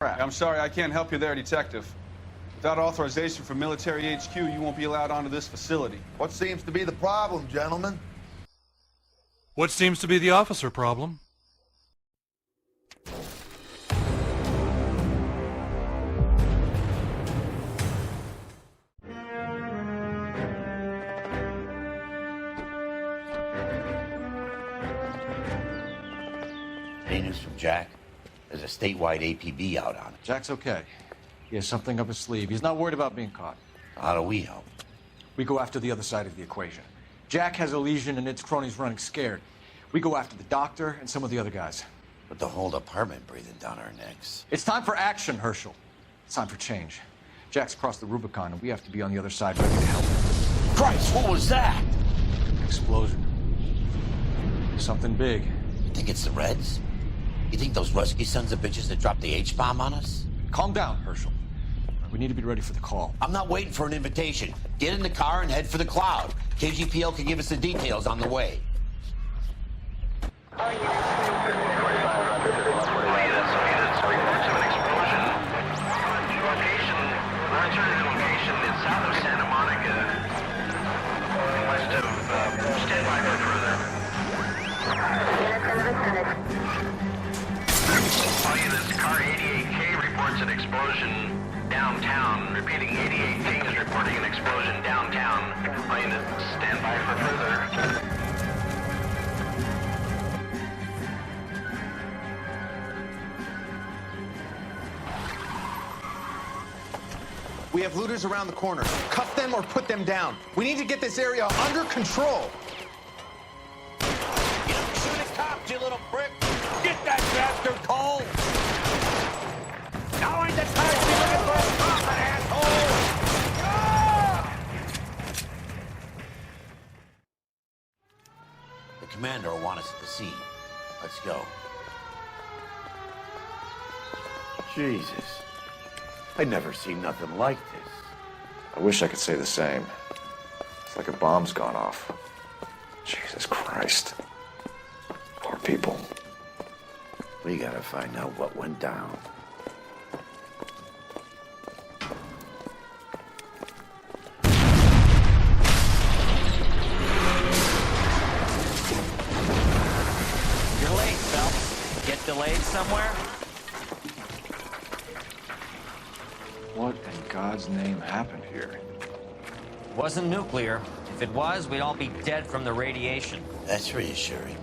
I'm sorry, I can't help you there, Detective. Without authorization from Military HQ, you won't be allowed onto this facility. What seems to be the problem, gentlemen? What seems to be the officer problem? Any news from Jack? There's a statewide APB out on it. Jack's okay. He has something up his sleeve. He's not worried about being caught. How do we help? We go after the other side of the equation. Jack has a legion and its cronies running scared. We go after the doctor and some of the other guys. With the whole department breathing down our necks. It's time for action, Herschel. It's time for change. Jack's crossed the Rubicon, and we have to be on the other side ready to help him. Christ, what was that? Explosion. Something big. You think it's the Reds? You think those Rusky sons of bitches that dropped the H-bomb on us? Calm down, Herschel. We need to be ready for the call. I'm not waiting for an invitation. Get in the car and head for the cloud. KGPL can give us the details on the way. An explosion downtown. Repeating, 88 King is reporting an explosion downtown. All units stand by for further. We have looters around the corner. Cuff them or put them down. We need to get this area under control. You don't shoot at cops, you little prick! Get that bastard cold! Now ain't the time to be looking for a profit, asshole! The commander will want us at the scene. Let's go. Jesus. I never seen nothing like this. I wish I could say the same. It's like a bomb's gone off. Jesus Christ. Poor people. We gotta find out what went down. You're late, Phelps. Get delayed somewhere? What in God's name happened here? Wasn't nuclear. If it was, we'd all be dead from the radiation. That's reassuring.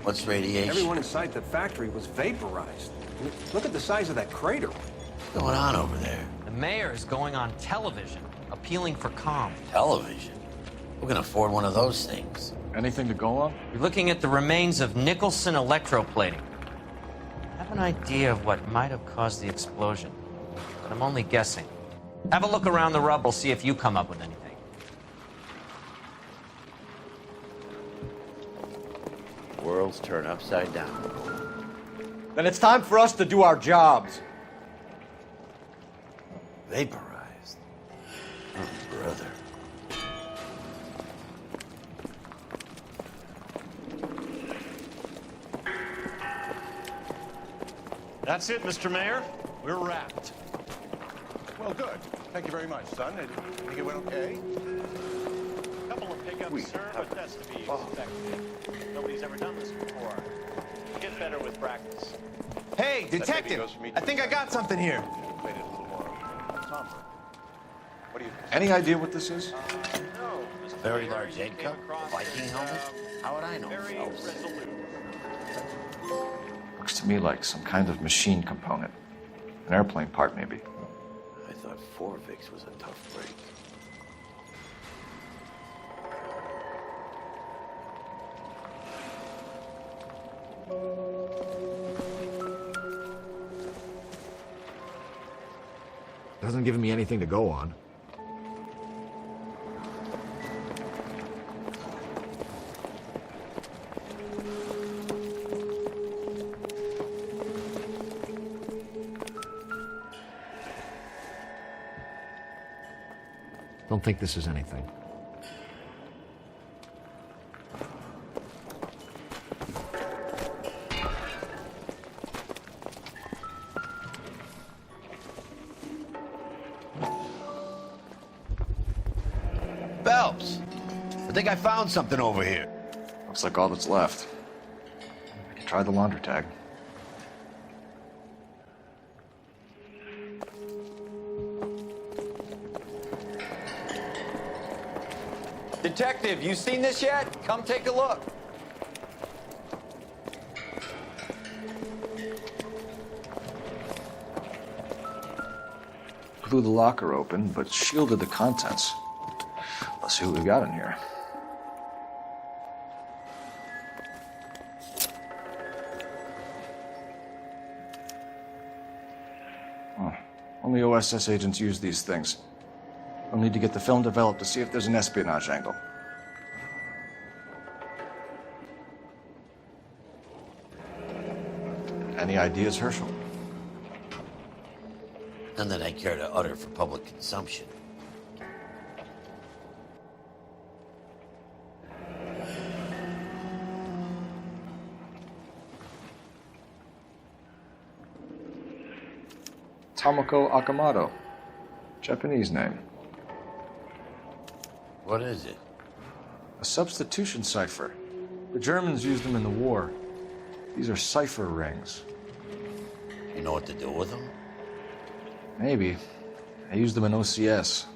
What's radiation? Everyone inside the factory was vaporized. Look at the size of that crater. What's going on over there? The mayor is going on television, appealing for calm. Television? Who can afford one of those things? Anything to go on? We're looking at the remains of Nicholson electroplating. I have an idea of what might have caused the explosion, but I'm only guessing. Have a look around the rubble, see if you come up with anything. Worlds turn upside down. Then it's time for us to do our jobs. Vaporized. Oh, brother. That's it, Mr. Mayor. We're wrapped. Well, good. Thank you very much, son. I think it went okay. Couple of pickups, sir, but that's to be expected. Nobody's ever done this before. Get better with practice. Hey, detective! I think I got something here. Played it a little more somber. What do you think? Any idea what this is? No, Mr. Very Mayor, large you egg came cup? across Viking as, helmet? How would I know? Very Phelps? resolute. Looks to me like some kind of machine component. An airplane part, maybe. I thought Forvix was a tough break. Doesn't give me anything to go on. Don't think this is anything. Phelps, I think I found something over here. Looks like all that's left. I can try the laundry tag. Detective, you seen this yet? Come take a look. Blew the locker open, but shielded the contents. Let's see what we got in here. Oh, only OSS agents use these things. We'll need to get the film developed to see if there's an espionage angle. Any ideas, Herschel? None that I care to utter for public consumption. Tomoko Akamoto. Japanese name. What is it? A substitution cipher. The Germans used them in the war. These are cipher rings. You know what to do with them? Maybe. I used them in OCS.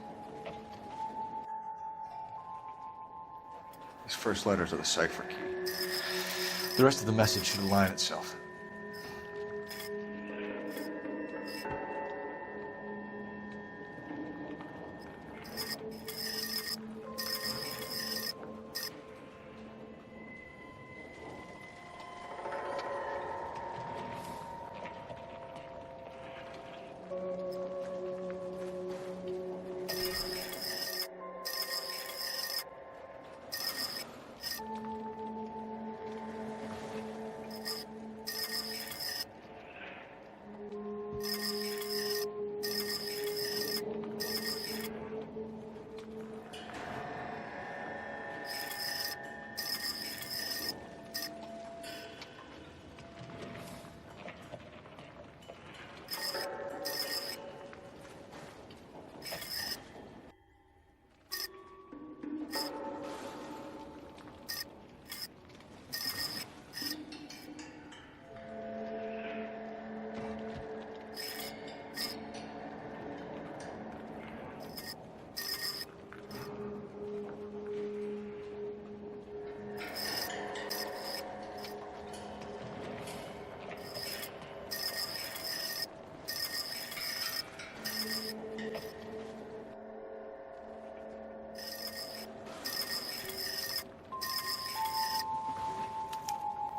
These first letters are the cipher key. The rest of the message should align itself.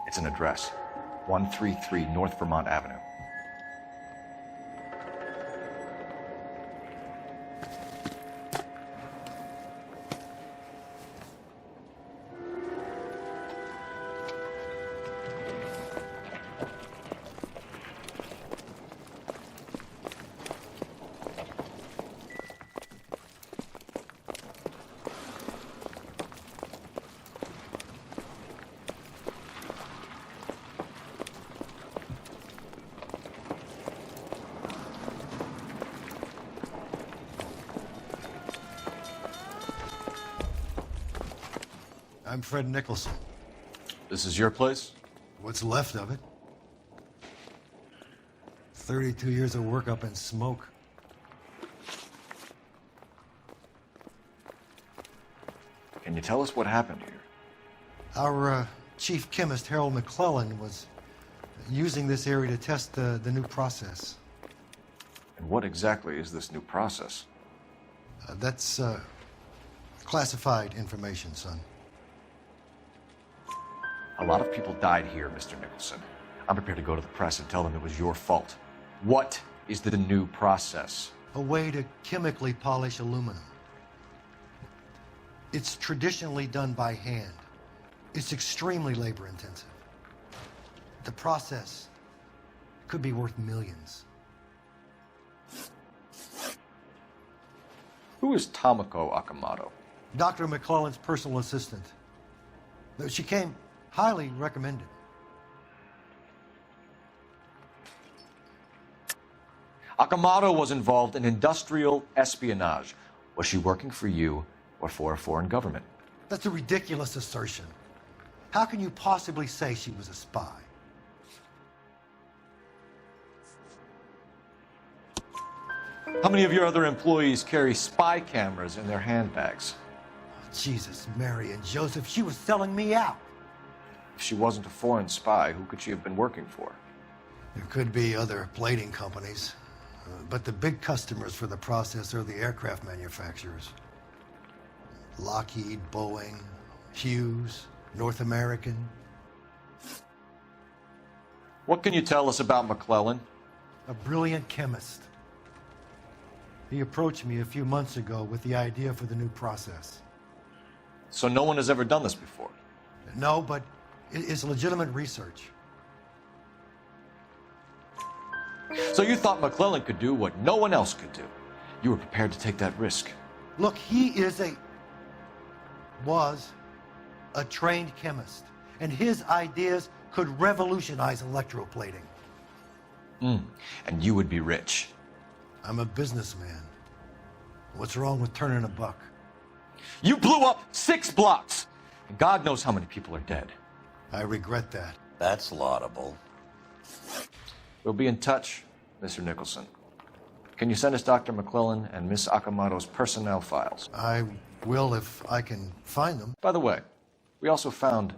It's an address. 133 North Vermont Avenue. I'm Fred Nicholson. This is your place? What's left of it. 32 years of work up in smoke. Can you tell us what happened here? Our chief chemist, Harold McClellan, was using this area to test the new process. And what exactly is this new process? That's classified information, son. A lot of people died here, Mr. Nicholson. I'm prepared to go to the press and tell them it was your fault. What is the new process? A way to chemically polish aluminum. It's traditionally done by hand. It's extremely labor-intensive. The process could be worth millions. Who is Tomoko Akamoto? Dr. McClellan's personal assistant. She came highly recommended. Akamoto was involved in industrial espionage. Was she working for you or for a foreign government. That's a ridiculous assertion. How can you possibly say she was a spy? How many of your other employees carry spy cameras in their handbags? Jesus, Mary and Joseph, she was selling me out. If she wasn't a foreign spy, who could she have been working for? There could be other plating companies, but the big customers for the process are the aircraft manufacturers. Lockheed, Boeing, Hughes, North American. What can you tell us about McClellan? A brilliant chemist. He approached me a few months ago with the idea for the new process. So no one has ever done this before? No, but it's legitimate research. So you thought McClellan could do what no one else could do. You were prepared to take that risk. Look, he was a trained chemist, and his ideas could revolutionize electroplating. And you would be rich. I'm a businessman. What's wrong with turning a buck? You blew up 6 blocks, and God knows how many people are dead. I regret that. That's laudable. We'll be in touch, Mr. Nicholson. Can you send us Dr. McClellan and Miss Akamoto's personnel files? I will if I can find them. By the way, we also found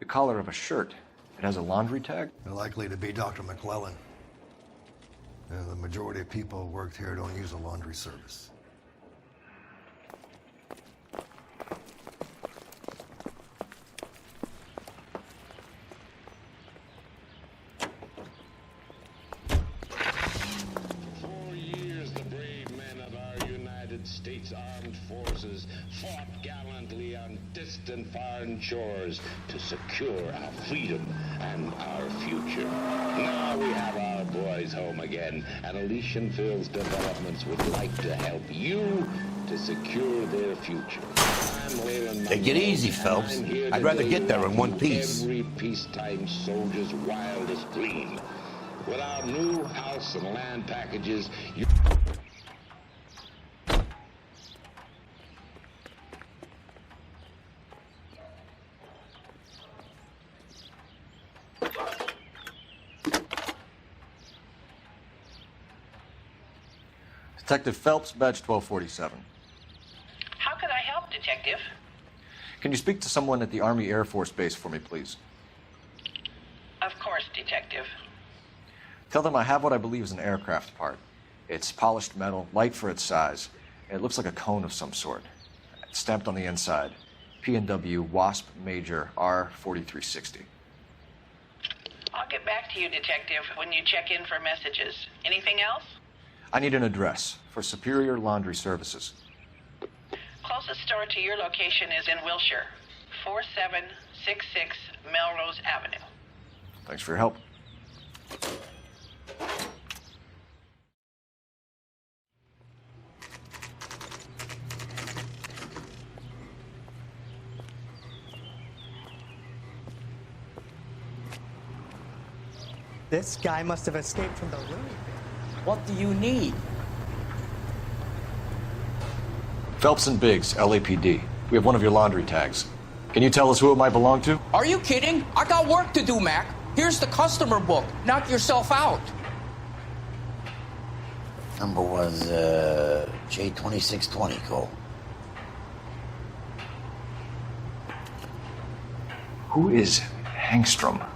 the collar of a shirt. It has a laundry tag. They're likely to be Dr. McClellan. The majority of people who worked here don't use a laundry service. States Armed Forces fought gallantly on distant foreign shores to secure our freedom and our future. Now we have our boys home again, and Elysian Fields Developments would like to help you to secure their future. Take it easy, Phelps. I'd rather get there in one piece. Every peacetime soldier's wildest dream. With our new house and land packages, you... Detective Phelps, badge 1247. How can I help, Detective? Can you speak to someone at the Army Air Force Base for me, please? Of course, Detective. Tell them I have what I believe is an aircraft part. It's polished metal, light for its size. It looks like a cone of some sort. It's stamped on the inside. P&W Wasp Major R4360. I'll get back to you, Detective, when you check in for messages. Anything else? I need an address for Superior Laundry Services. Closest store to your location is in Wilshire, 4766 Melrose Avenue. Thanks for your help. This guy must have escaped from the loony bin. What do you need? Phelps and Biggs, LAPD. We have one of your laundry tags. Can you tell us who it might belong to? Are you kidding? I got work to do, Mac. Here's the customer book. Knock yourself out. Number was J2620, Cole. Who is Hangstrom?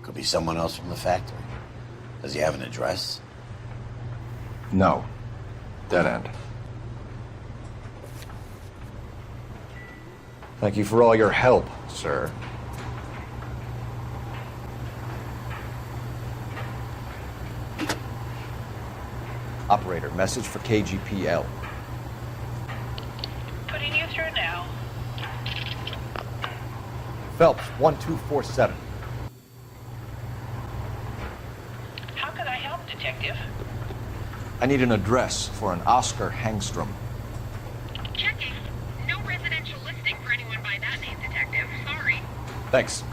Could be someone else from the factory. Does he have an address? No. Dead end. Thank you for all your help, sir. Operator, message for KGPL. Putting you through now. Phelps, 1247. How can I help, Detective? I need an address for an Oscar Hangstrom. Checking. No residential listing for anyone by that name, Detective. Sorry. Thanks.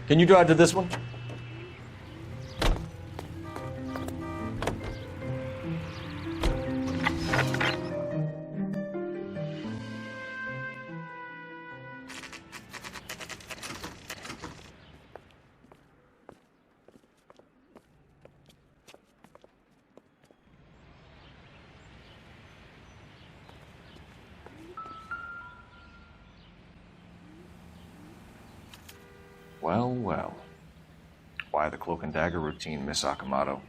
Can you drive to this one? Well, well. Why the cloak and dagger routine, Miss Akamoto?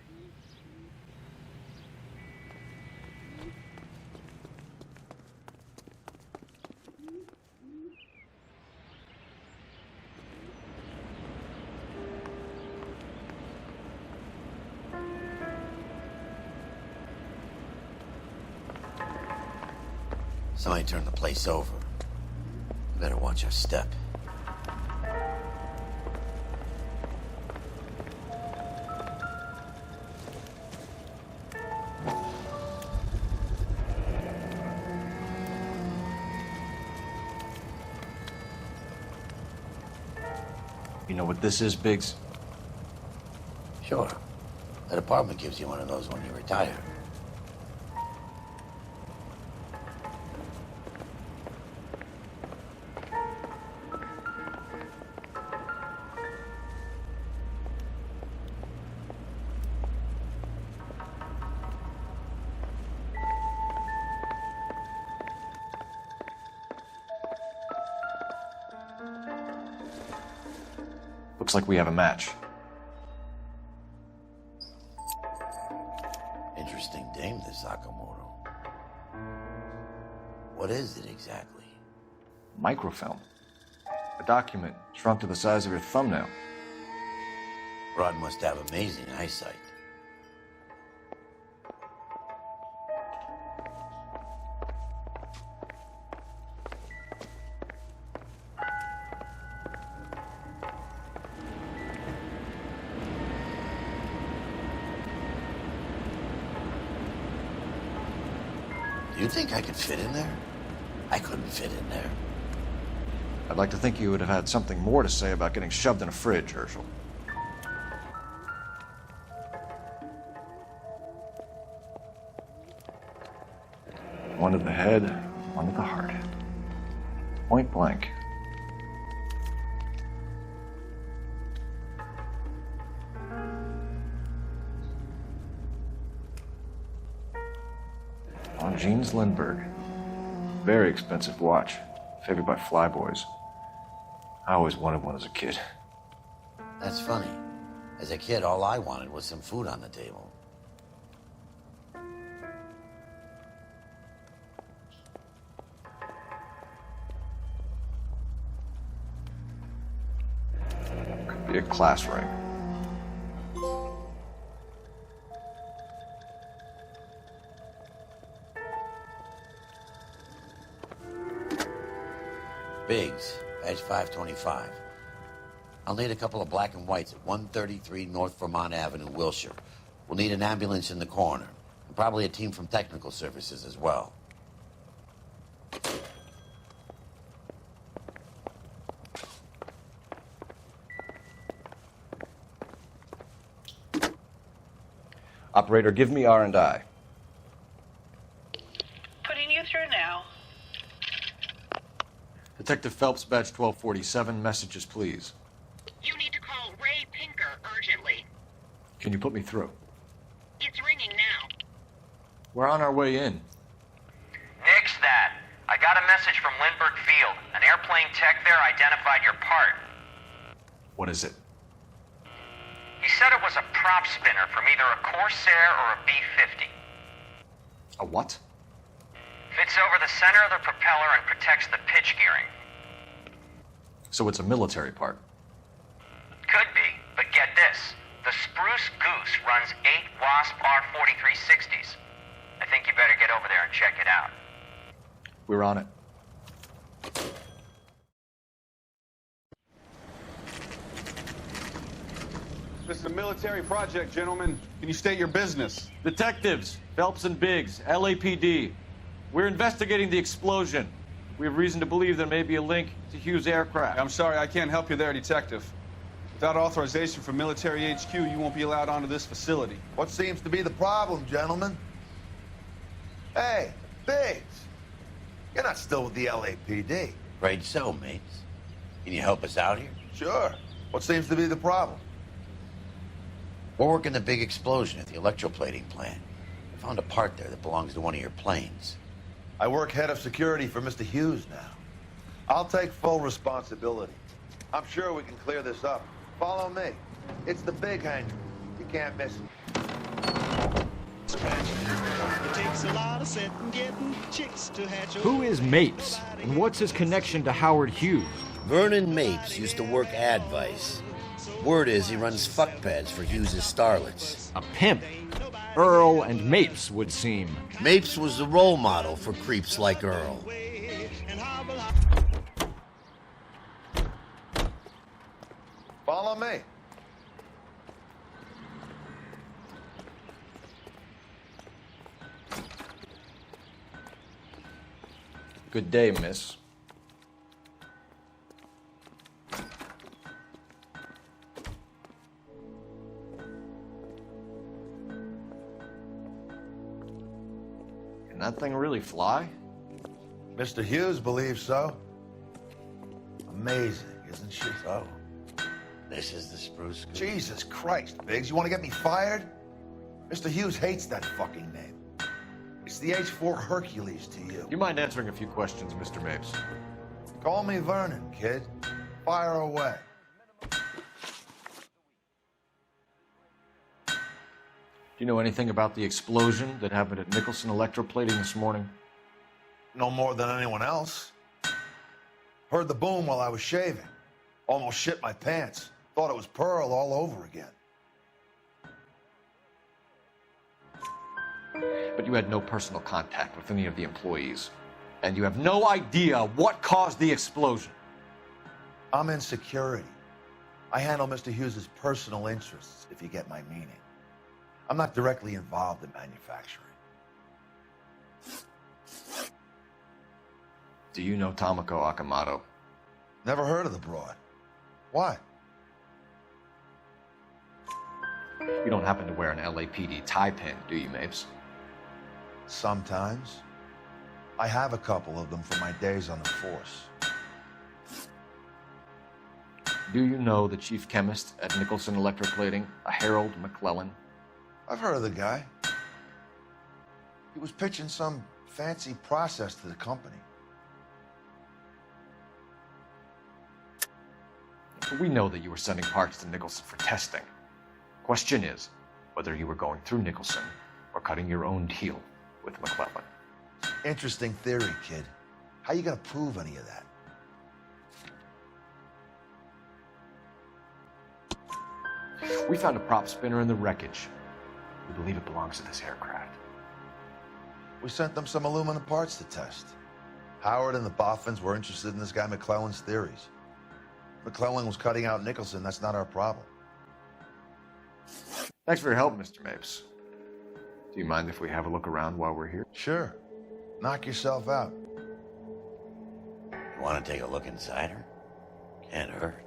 Somebody turned the place over. You better watch your step. You know what this is, Biggs? Sure. That apartment gives you one of those when you retire. Looks like we have a match. Interesting dame, this Sakamoto. What is it exactly? Microfilm. A document shrunk to the size of your thumbnail. Rod must have amazing eyesight. Do you think I could fit in there? I couldn't fit in there. I'd like to think you would have had something more to say about getting shoved in a fridge, Herschel. One to the head, one to the heart. Point blank. On Jeans Lindbergh. Very expensive watch. Favored by flyboys. I always wanted one as a kid. That's funny. As a kid, all I wanted was some food on the table. Could be a class ring. Biggs, badge 525. I'll need a couple of black and whites at 133 North Vermont Avenue, Wilshire. We'll need an ambulance in the corner. And probably a team from technical services as well. Operator, give me R&I. Putting you through now. Detective Phelps, badge 1247. Messages, please. You need to call Ray Pinker urgently. Can you put me through? It's ringing now. We're on our way in. Nix that. I got a message from Lindbergh Field. An airplane tech there identified your part. What is it? He said it was a prop spinner from either a Corsair or a B-50. A what? Fits over the center of the propeller and protects the pitch gearing. So it's a military part. Could be, but get this. The Spruce Goose runs 8 Wasp R-4360s. I think you better get over there and check it out. We're on it. This is a military project, gentlemen. Can you state your business? Detectives, Phelps and Biggs, LAPD. We're investigating the explosion. We have reason to believe there may be a link to Hughes' aircraft. I'm sorry, I can't help you there, Detective. Without authorization from military HQ, you won't be allowed onto this facility. What seems to be the problem, gentlemen? Hey, Biggs. You're not still with the LAPD. Afraid so, mates. Can you help us out here? Sure. What seems to be the problem? We're working the big explosion at the electroplating plant. I found a part there that belongs to one of your planes. I work head of security for Mr. Hughes now. I'll take full responsibility. I'm sure we can clear this up. Follow me. It's the big hangar. You can't miss it. It takes a lot of setting getting chicks to hatch. Who is Mapes, and what's his connection to Howard Hughes? Vernon Mapes used to work Advice. Word is he runs fuck pads for Hughes' starlets. A pimp. Earl and Mapes would seem. Mapes was the role model for creeps like Earl. Follow me. Good day, miss. Can that thing really fly? Mr. Hughes believes so. Amazing, isn't she? So, this is the spruce goose. Jesus Christ, Biggs, you want to get me fired? Mr. Hughes hates that fucking name. It's the H-4 Hercules to you. You mind answering a few questions, Mr. Mapes? Call me Vernon, kid. Fire away. Do you know anything about the explosion that happened at Nicholson Electroplating this morning? No more than anyone else. Heard the boom while I was shaving. Almost shit my pants. Thought it was Pearl all over again. But you had no personal contact with any of the employees. And you have no idea what caused the explosion. I'm in security. I handle Mr. Hughes' personal interests, if you get my meaning. I'm not directly involved in manufacturing. Do you know Tomoko Akamoto? Never heard of the broad. Why? You don't happen to wear an LAPD tie pin, do you, Mapes? Sometimes. I have a couple of them from my days on the force. Do you know the chief chemist at Nicholson Electroplating, a Harold McClellan? I've heard of the guy. He was pitching some fancy process to the company. We know that you were sending parts to Nicholson for testing. Question is whether you were going through Nicholson or cutting your own deal with McClellan. Interesting theory, kid. How you gonna prove any of that? We found a prop spinner in the wreckage. We believe it belongs to this aircraft. We sent them some aluminum parts to test. Howard and the Boffins were interested in this guy McClellan's theories. McClellan was cutting out Nicholson. That's not our problem. Thanks for your help, Mr. Mapes. Do you mind if we have a look around while we're here? Sure. Knock yourself out. You want to take a look inside her? Can't hurt.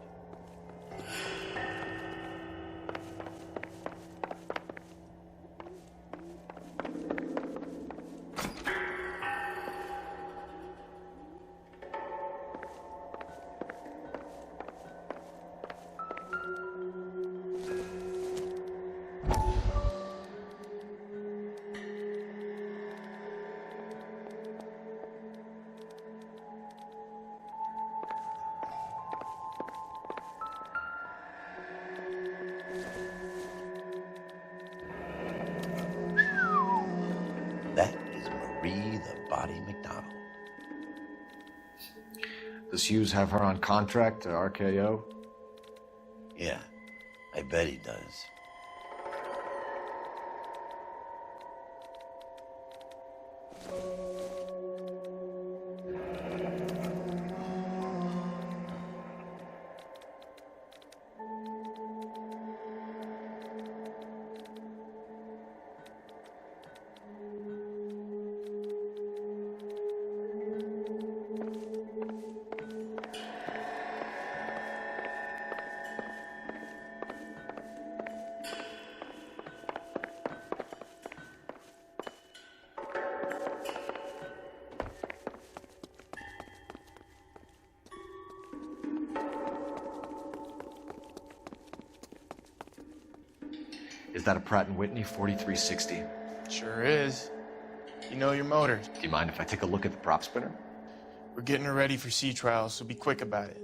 Does Hughes have her on contract to RKO? Yeah, I bet he does. Is that a Pratt & Whitney 4360? Sure is. You know your motors. Do you mind if I take a look at the prop spinner? We're getting her ready for sea trials, so be quick about it.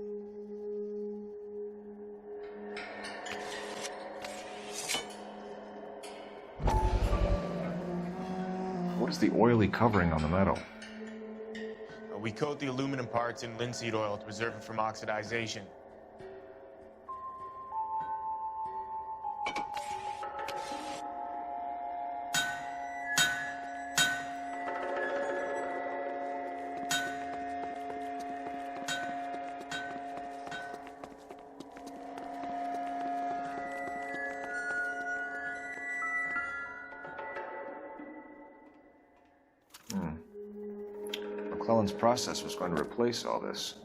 What is the oily covering on the metal? We coat the aluminum parts in linseed oil to preserve it from oxidization. McClellan's process was going to replace all this.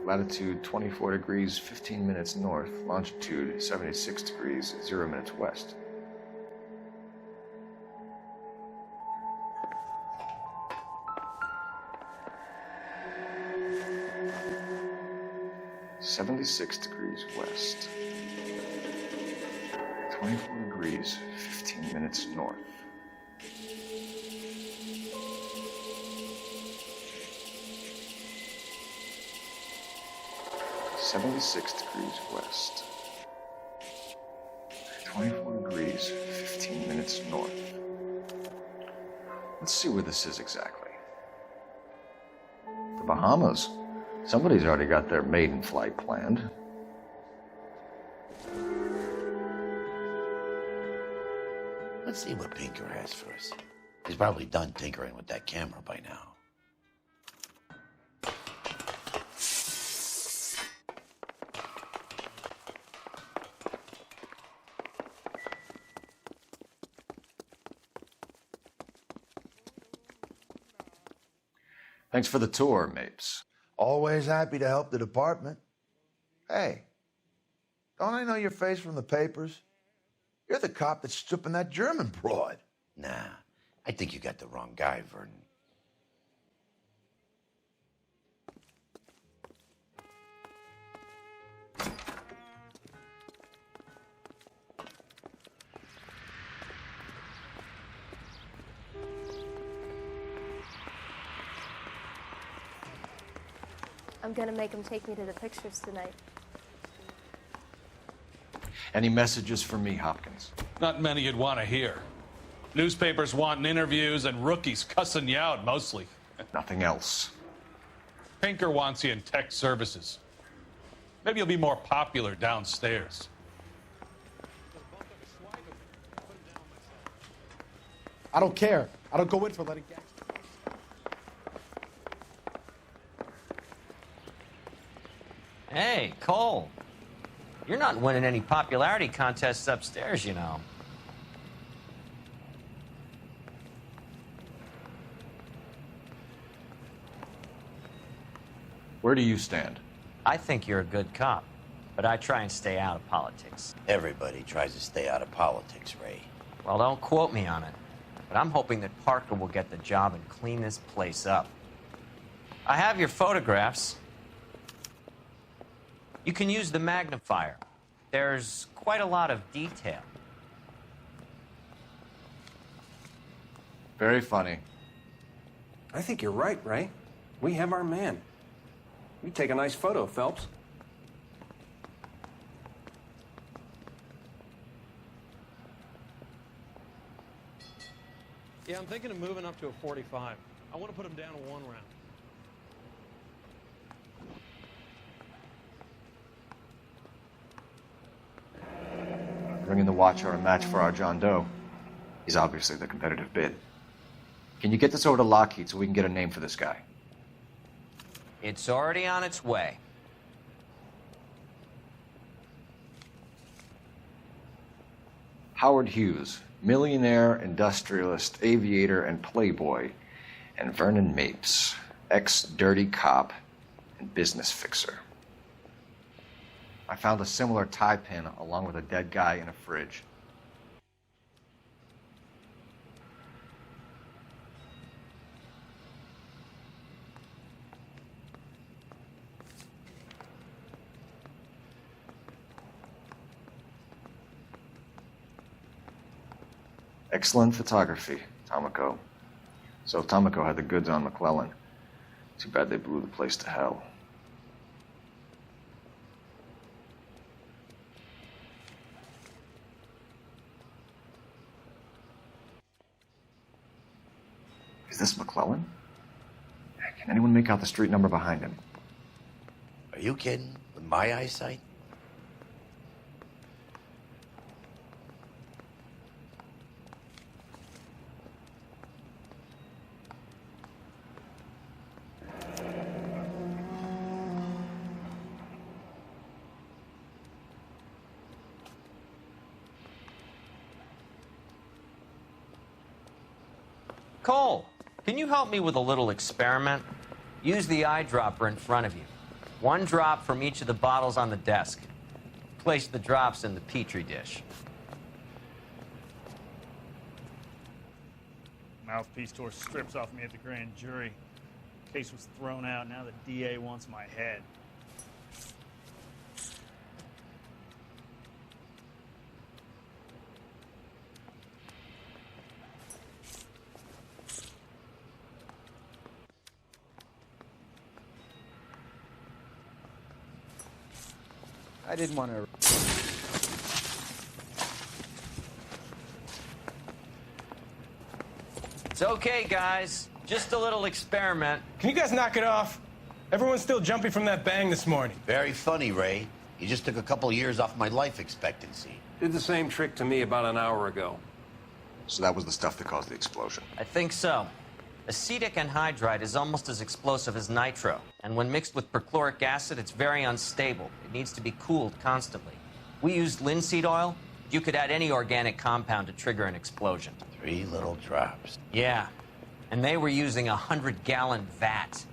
Latitude 24 degrees, 15 minutes north. Longitude 76 degrees, 0 minutes west. (76 degrees west). 24 degrees, 15 minutes north. (76 degrees west). 24 degrees, 15 minutes north. Let's see where this is exactly. The Bahamas. Somebody's already got their maiden flight planned. Let's see what Pinker has for us. He's probably done tinkering with that camera by now. Thanks for the tour, Mapes. Always happy to help the department. Hey, don't I know your face from the papers? You're the cop that's stripping that German broad. Nah, I think you got the wrong guy, Vernon. I'm gonna make him take me to the pictures tonight. Any messages for me, Hopkins? Not many you'd want to hear. Newspapers wanting interviews and rookies cussing you out, mostly. Nothing else. Pinker wants you in tech services. Maybe you'll be more popular downstairs. I don't care. I don't go in for letting gangsters. Hey, Cole. You're not winning any popularity contests upstairs, you know. Where do you stand? I think you're a good cop, but I try and stay out of politics. Everybody tries to stay out of politics, Ray. Well, don't quote me on it, but I'm hoping that Parker will get the job and clean this place up. I have your photographs. You can use the magnifier. There's quite a lot of detail. Very funny. I think you're right, Ray. We have our man. You take a nice photo, Phelps. Yeah, I'm thinking of moving up to a 45. I want to put him down to 1 round. Bringing the Watcher a match for our John Doe. He's obviously the competitive bid. Can you get this over to Lockheed so we can get a name for this guy? It's already on its way. Howard Hughes, millionaire, industrialist, aviator, and playboy, And Vernon Mapes, ex-dirty cop and business fixer. I found a similar tie pin along with a dead guy in a fridge. Excellent photography, Tomoko. So Tomoko had the goods on McClellan. Too bad they blew the place to hell. Is this McClellan? Can anyone make out the street number behind him? Are you kidding? With my eyesight? Cole, can you help me with a little experiment? Use the eyedropper in front of you. One drop from each of the bottles on the desk. Place the drops in the Petri dish. Mouthpiece tore strips off me at the grand jury. Case was thrown out. Now the DA wants my head. I didn't want to... It's okay, guys. Just a little experiment. Can you guys knock it off? Everyone's still jumping from that bang this morning. Very funny, Ray. You just took a couple years off my life expectancy. Did the same trick to me about an hour ago. So that was the stuff that caused the explosion. I think so. Acetic anhydride is almost as explosive as nitro, and when mixed with perchloric acid, it's very unstable. It needs to be cooled constantly. We used linseed oil. You could add any organic compound to trigger an explosion. 3 little drops. Yeah, and they were using a 100-gallon vat.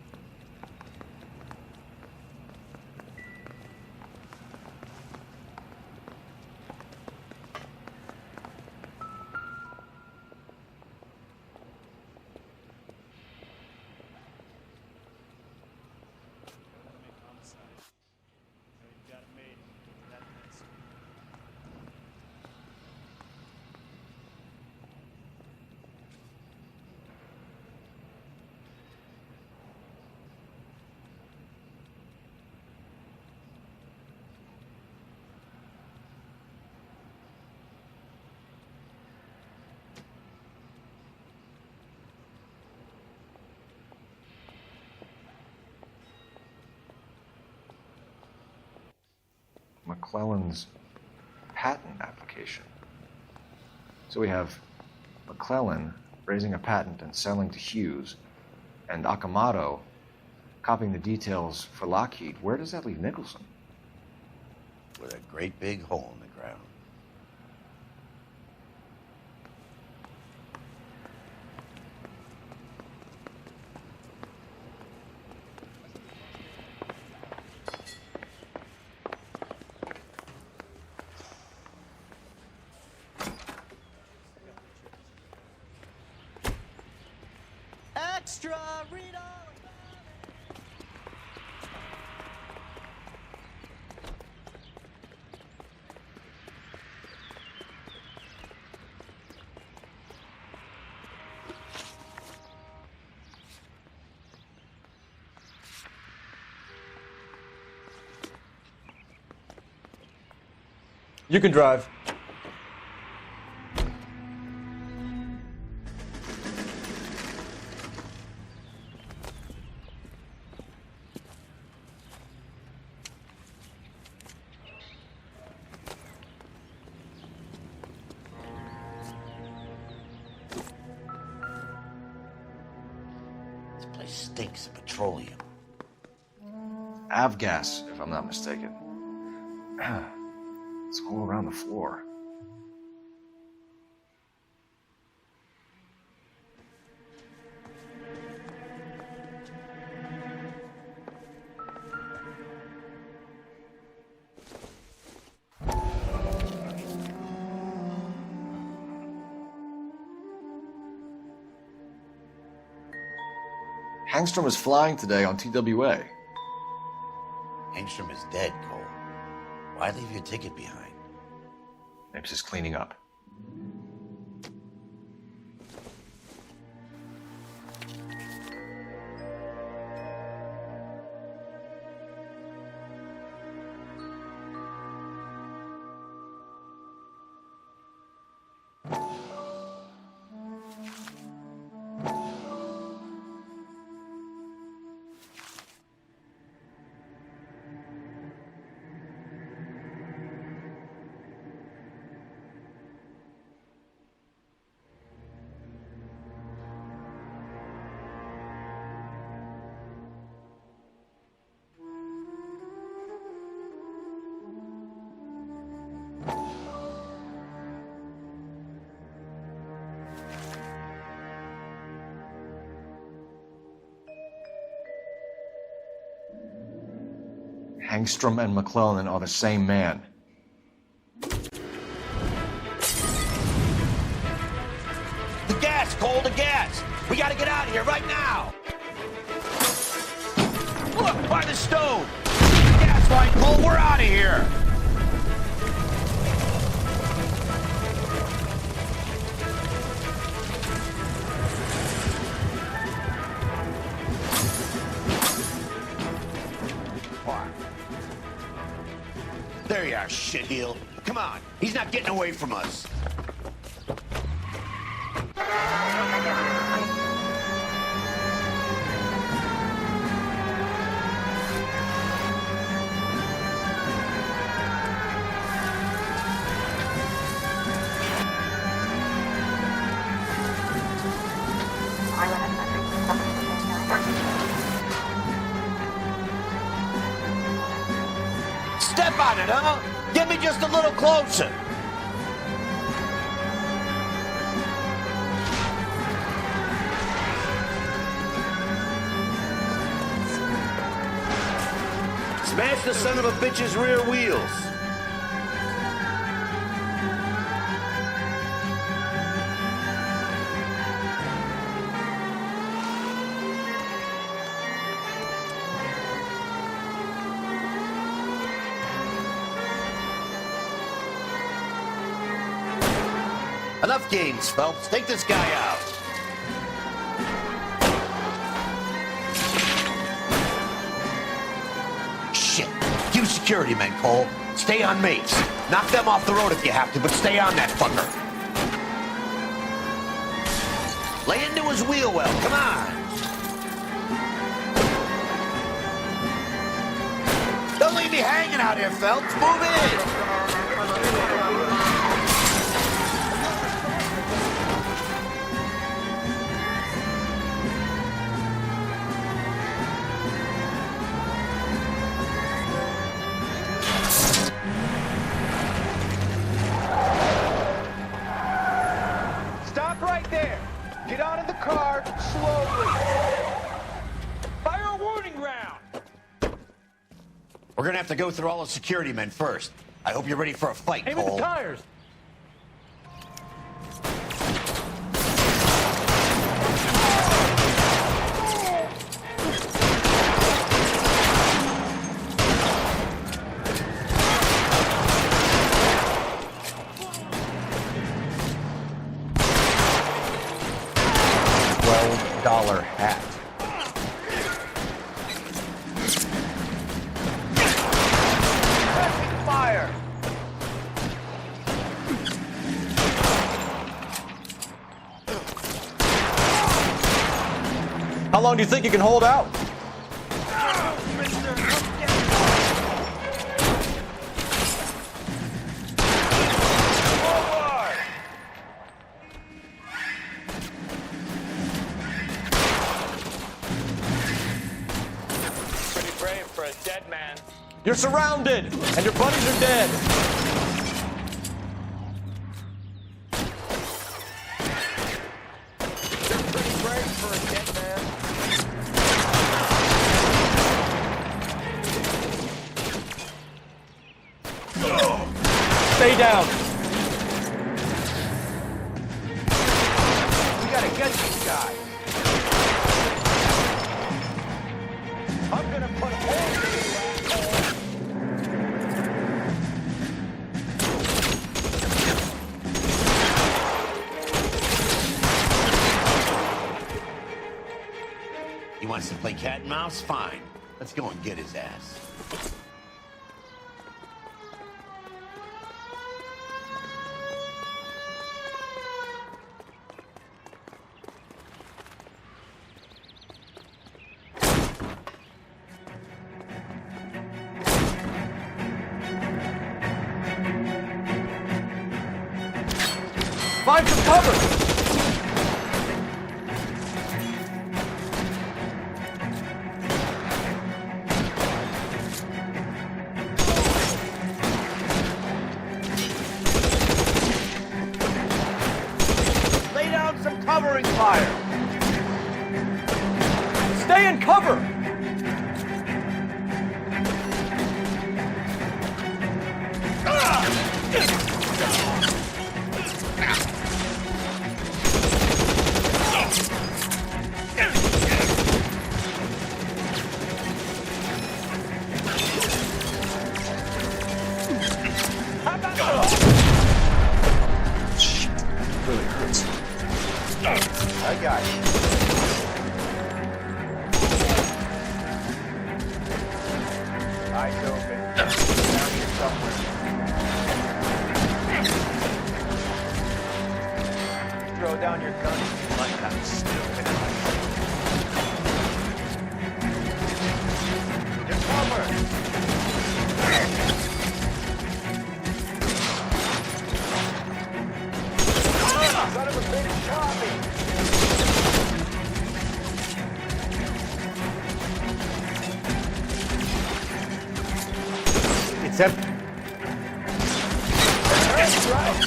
McClellan's patent application. So we have McClellan raising a patent and selling to Hughes, and Akamoto copying the details for Lockheed. Where does that leave Nicholson? With a great big hole in the ground. Extra, read all You can drive. This place stinks of petroleum. Avgas, if I'm not mistaken. It's all around the floor. Hangstrom is flying today on TWA. Hangstrom is dead, Cole. Why leave your ticket behind? Mapes is cleaning up. Hangstrom and McClellan are the same man. The gas, Cole, the gas! We gotta get out of here right now! Look, by the stove! Gas line, Cole, we're out of here! There you are, shitheel. Come on, he's not getting away from us. Step on it, huh? Get me just a little closer. Smash the son of a bitch's rear wheels. Enough games, Phelps. Take this guy out. Shit. You security men, Cole. Stay on mates. Knock them off the road if you have to, but stay on that fucker. Lay into his wheel well. Come on. Don't leave me hanging out here, Phelps. Move in. Get out of the car slowly. Fire a warning round. We're gonna have to go through all the security men first. I hope you're ready for a fight, Aim Cole. at the tires. $12 hat. Fire. How long do you think you can hold out? You're surrounded, and your buddies are dead. You're pretty brave for a dead man. Stay down. We gotta get this guy. He wants to play cat and mouse? Fine. Let's go and get his ass. Find some cover! Lay down some covering fire. Stay in cover! Really hurts. I got you. Eyes open. Down here somewhere. Throw down your gun if you like that, stupid. Your cover. Son of a bitch, shot me! It's empty. That's right.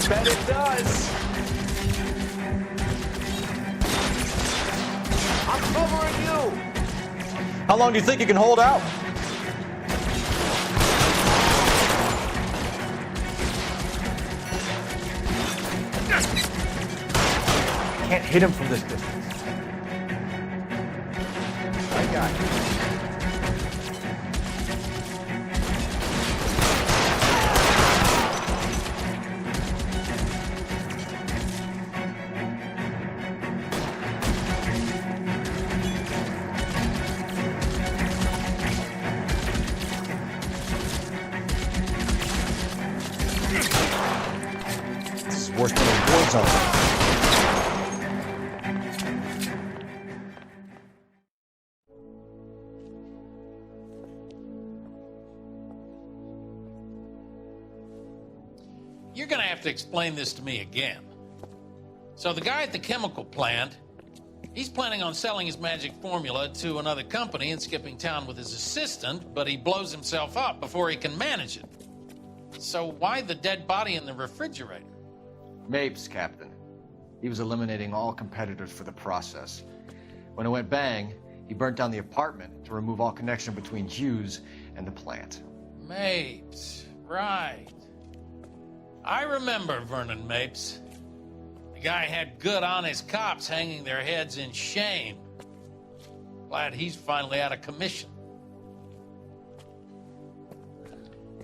Bet it does. I'm covering you. How long do you think you can hold out? Can't hit him from this distance. I got you. This is worse than a war zone. You're going to have to explain this to me again. So the guy at the chemical plant, he's planning on selling his magic formula to another company and skipping town with his assistant, but he blows himself up before he can manage it. So why the dead body in the refrigerator? Mapes, Captain. He was eliminating all competitors for the process. When it went bang, he burnt down the apartment to remove all connection between Hughes and the plant. Mapes, right. I remember Vernon Mapes. The guy had good, honest cops hanging their heads in shame. Glad he's finally out of commission.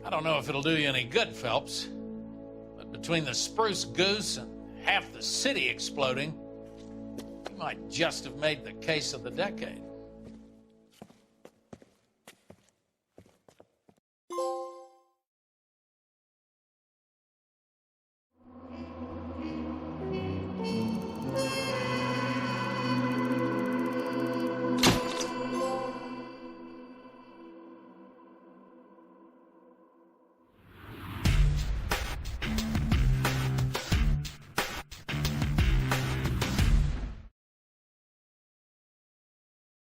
I don't know if it'll do you any good, Phelps, but between the spruce goose and half the city exploding, you might just have made the case of the decade.